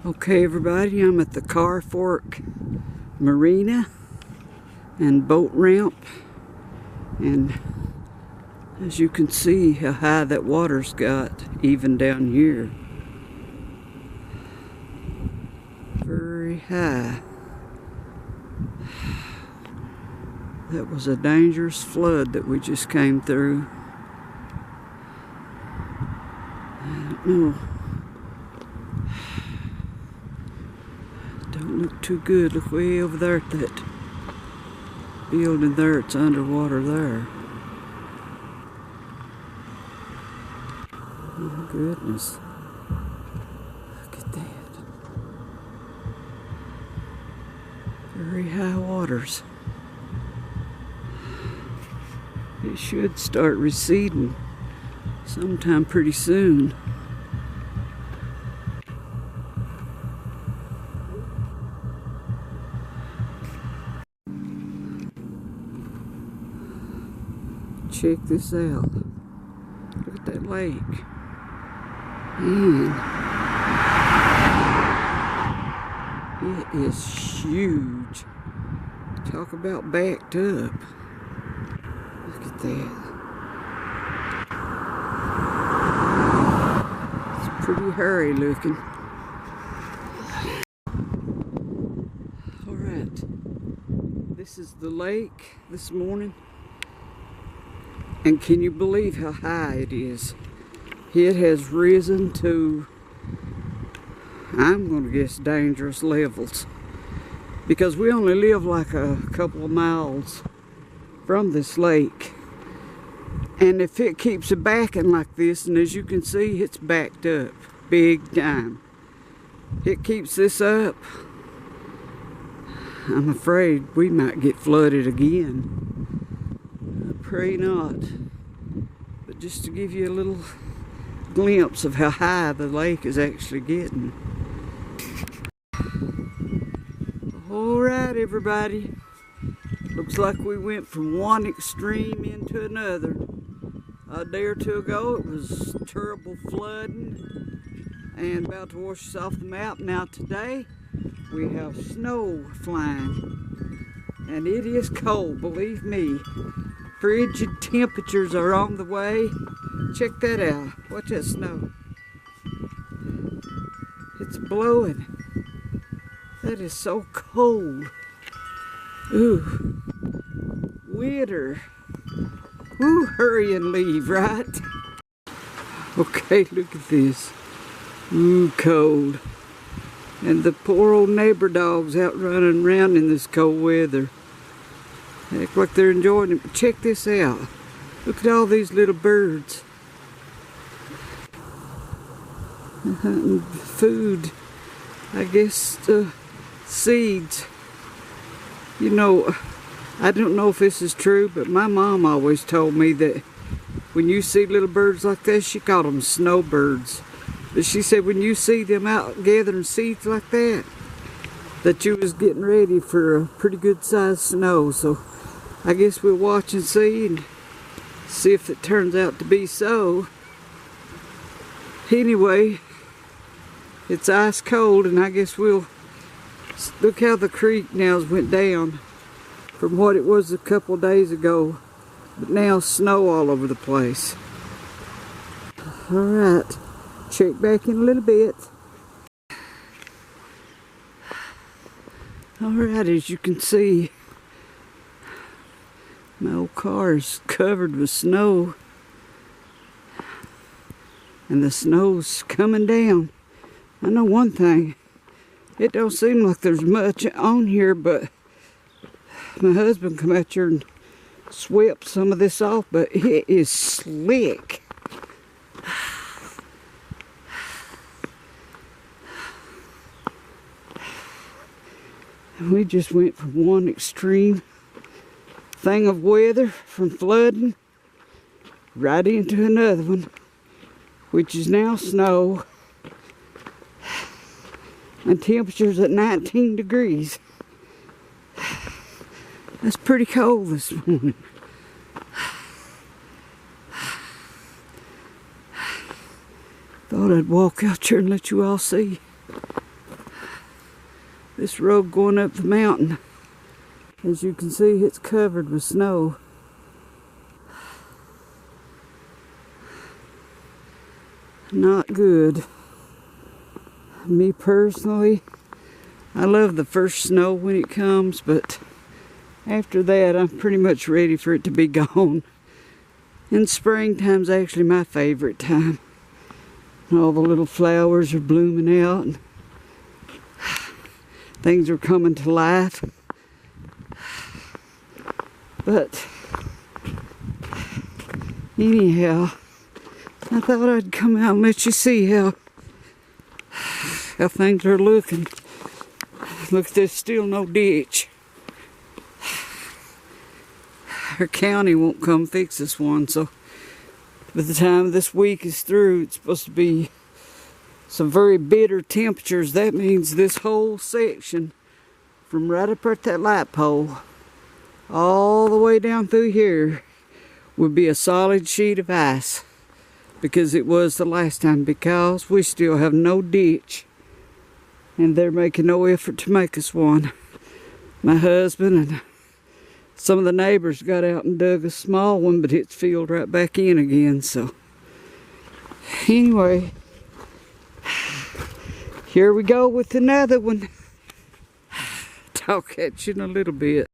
Okay, everybody, I'm at the Car Fork Marina and boat ramp, and as you can see how high that water's got even down here. Very high. That was a dangerous flood that we just came through. I don't know. Don't look too good. Look way over there at that building there. It's underwater there. Oh my goodness. Look at that. Very high waters. It should start receding sometime pretty soon. Check this out. Look at that lake. Man, it is huge. Talk about backed up. Look at that. It's pretty hairy looking. Alright, this is the lake this morning. And can you believe how high it is? It has risen to, I'm going to guess, dangerous levels. Because we only live like a couple of miles from this lake. And if it keeps backing like this, and as you can see, it's backed up big time. It keeps this up, I'm afraid we might get flooded again. Pray not, but just to give you a little glimpse of how high the lake is actually getting. Alright, everybody, looks like we went from one extreme into another. A day or two ago it was terrible flooding and about to wash us off the map. Now today we have snow flying, and it is cold, believe me. Frigid temperatures are on the way. Check that out. Watch that snow. It's blowing. That is so cold. Ooh. Winter. Ooh, hurry and leave, right? Okay, look at this. Ooh, cold. And the poor old neighbor dogs out running around in this cold weather. They act like they're enjoying it, but check this out. Look at all these little birds. They're hunting food. I guess seeds. You know, I don't know if this is true, but my mom always told me that when you see little birds like this, she called them snowbirds. But she said when you see them out gathering seeds like that, that you was getting ready for a pretty good sized snow. So I guess we'll watch and see if it turns out to be so. Anyway, it's ice cold, and I guess we'll look how the creek now went down from what it was a couple days ago, but now snow all over the place. Alright, check back in a little bit. Alright, as you can see, my old car is covered with snow, and the snow's coming down. I know one thing, it don't seem like there's much on here, but my husband come out here and swept some of this off, but it is slick. And we just went from one extreme thing of weather, from flooding, right into another one, which is now snow, and temperatures at 19 degrees. That's pretty cold this morning. Thought I'd walk out here and let you all see. This road going up the mountain, as you can see, it's covered with snow. Not good. Me personally, I love the first snow when it comes, but after that I'm pretty much ready for it to be gone. And springtime's actually my favorite time. All the little flowers are blooming out and things are coming to life. But anyhow, I thought I'd come out and let you see how things are looking. Look, there's still no ditch. Our county won't come fix this one, so by the time this week is through, it's supposed to be some very bitter temperatures. That means this whole section from right up at that light pole all the way down through here would be a solid sheet of ice, because it was the last time, because we still have no ditch and they're making no effort to make us one. My husband and some of the neighbors got out and dug a small one, but it's filled right back in again. So anyway, here we go with another one. Talk at you in a little bit.